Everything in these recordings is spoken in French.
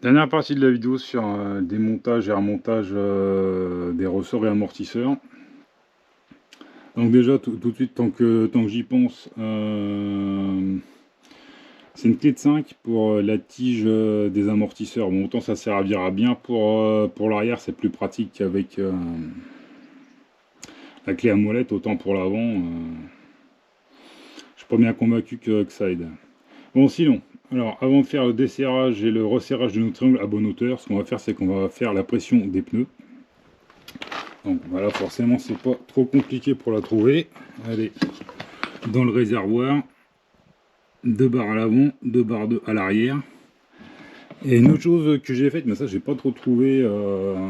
Dernière partie de la vidéo sur démontage et remontage des ressorts et amortisseurs. Donc déjà tout de suite, tant que j'y pense, c'est une clé de 5 pour la tige des amortisseurs. Bon, autant ça servira bien pour l'arrière, c'est plus pratique qu'avec la clé à molette, autant pour l'avant, je suis pas bien convaincu que ça aide. Bon, sinon, alors avant de faire le desserrage et le resserrage de nos triangles à bonne hauteur, ce qu'on va faire, c'est qu'on va faire la pression des pneus. Donc voilà, forcément c'est pas trop compliqué pour la trouver. Elle est dans le réservoir, 2 barres à l'avant, 2 barres à l'arrière. Et une autre chose que j'ai faite, mais ça j'ai pas trop trouvé le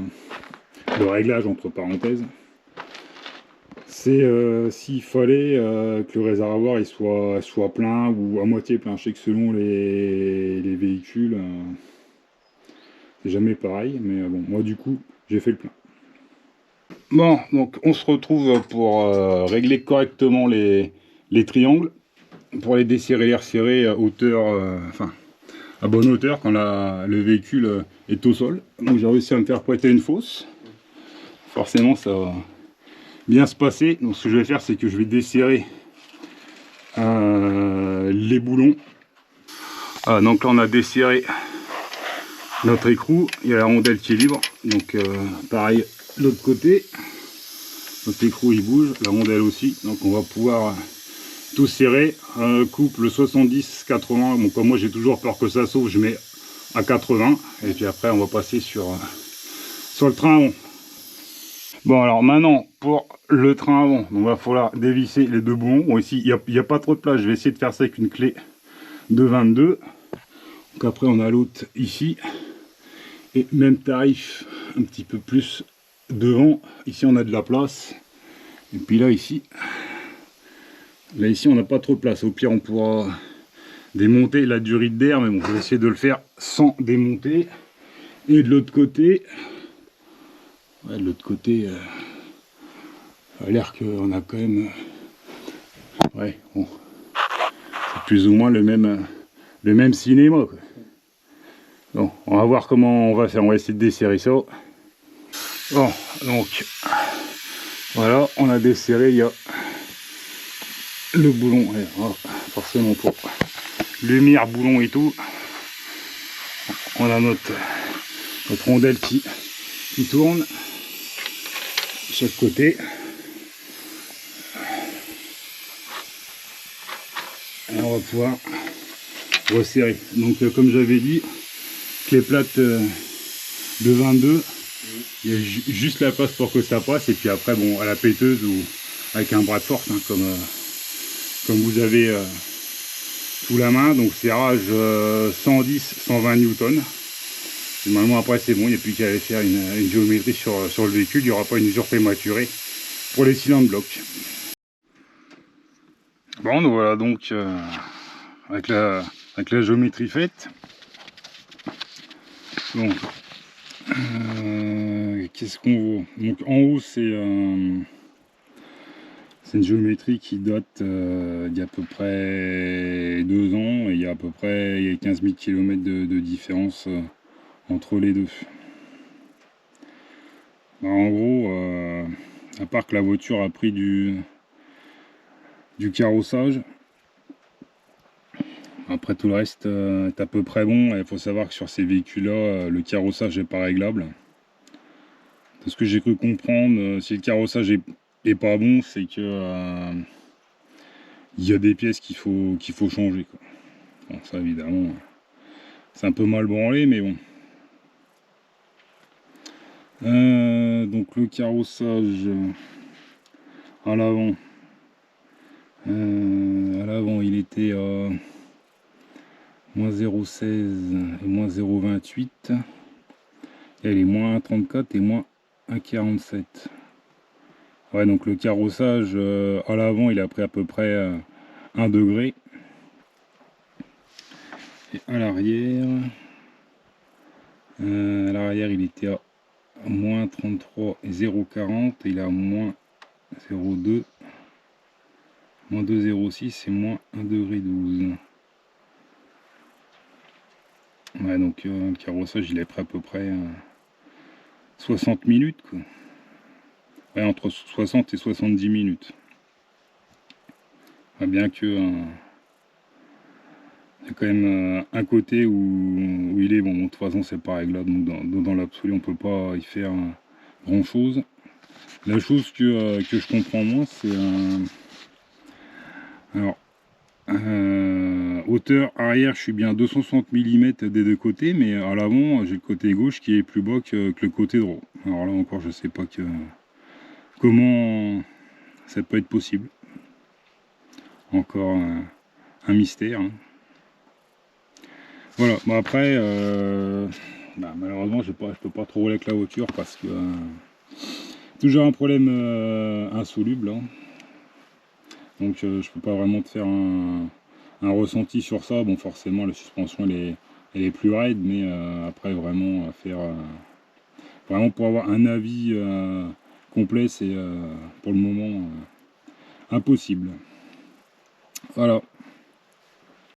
réglage entre parenthèses, c'est s'il fallait que le réservoir il soit plein ou à moitié plein. Je sais que selon les véhicules, c'est jamais pareil, mais bon, moi du coup j'ai fait le plein. Bon, donc on se retrouve pour régler correctement les triangles, pour les desserrer, les resserrer à hauteur, enfin à bonne hauteur quand le véhicule est au sol. Donc j'ai réussi à me faire prêter une fosse. Forcément ça va bien se passer. Donc ce que je vais faire, c'est que je vais desserrer les boulons. Ah, donc là on a desserré notre écrou, il y a la rondelle qui est libre. Donc pareil l'autre côté. Notre écrou il bouge, la rondelle aussi, donc on va pouvoir tout serrer. Couple 70-80, bon comme moi j'ai toujours peur que ça sauve, je mets à 80 et puis après on va passer sur le train avant. Bon alors maintenant pour le train avant, donc il va falloir dévisser les deux boulons. Bon ici il n'y a pas trop de place, je vais essayer de faire ça avec une clé de 22. Donc après on a l'autre ici et même tarif un petit peu plus devant. Ici on a de la place et puis là ici on n'a pas trop de place. Au pire on pourra démonter la durite d'air, mais bon je vais essayer de le faire sans démonter. Et de l'autre côté, ouais, de l'autre côté ça a l'air qu'on a quand même ouais bon, c'est plus ou moins le même cinéma quoi. Bon, on va voir comment on va faire, on va essayer de desserrer ça. Bon, donc voilà, on a desserré, il y a le boulon, ouais, forcément pour lumière, boulon et tout. On a notre rondelle qui tourne de chaque côté. Et on va pouvoir resserrer. Donc comme j'avais dit, clé plate de 22, il y a juste la place pour que ça passe, et puis après bon à la péteuse ou avec un bras de force, hein, comme vous avez sous la main. Donc serrage 110-120 newtons. Normalement après c'est bon, il n'y a plus qu'à aller faire une géométrie sur le véhicule, il n'y aura pas une usure prématurée pour les cylindres blocs. Bon, donc voilà, donc avec la géométrie faite. Donc qu'est-ce qu'on voit? Donc en haut c'est une géométrie qui date d'il y a à peu près 2 ans, et il y a à peu près 15 000 km de différence entre les deux. Bah, en gros, à part que la voiture a pris du carrossage, après tout le reste est à peu près bon. Il faut savoir que sur ces véhicules là, le carrossage n'est pas réglable. De ce que j'ai cru comprendre, si le carrossage est pas bon, c'est que il y a des pièces qu'il faut changer, quoi. Bon, ça évidemment c'est un peu mal branlé, mais bon. Donc le carrossage à l'avant, il était à moins 0,16 et moins 0,28. Et il est moins 1,34 et moins 1,47. Ouais, donc le carrossage à l'avant il a pris à peu près 1 degré. Et à l'arrière il était à moins 33 et 0,40, et il est à moins 0,2, moins 2,06 et moins 1,12 degré. Ouais, donc le carrossage il est prêt à peu près 60 minutes quoi. Ouais, entre 60 et 70 minutes. Ouais, bien que il y a quand même un côté où il est bon, de toute façon c'est pas réglable, donc dans l'absolu on peut pas y faire grand chose. La chose que je comprends moins c'est alors hauteur arrière je suis bien 260 mm des deux côtés, mais à l'avant j'ai le côté gauche qui est plus bas que le côté droit. Alors là encore je sais pas comment ça peut être possible. Encore un mystère, hein. Voilà, bon après, malheureusement je peux pas trop rouler avec la voiture parce que toujours un problème insoluble, hein. Donc je peux pas vraiment te faire un ressenti sur ça. Bon, forcément la suspension elle est plus raide, mais après vraiment faire vraiment pour avoir un avis complet, c'est pour le moment impossible. Voilà.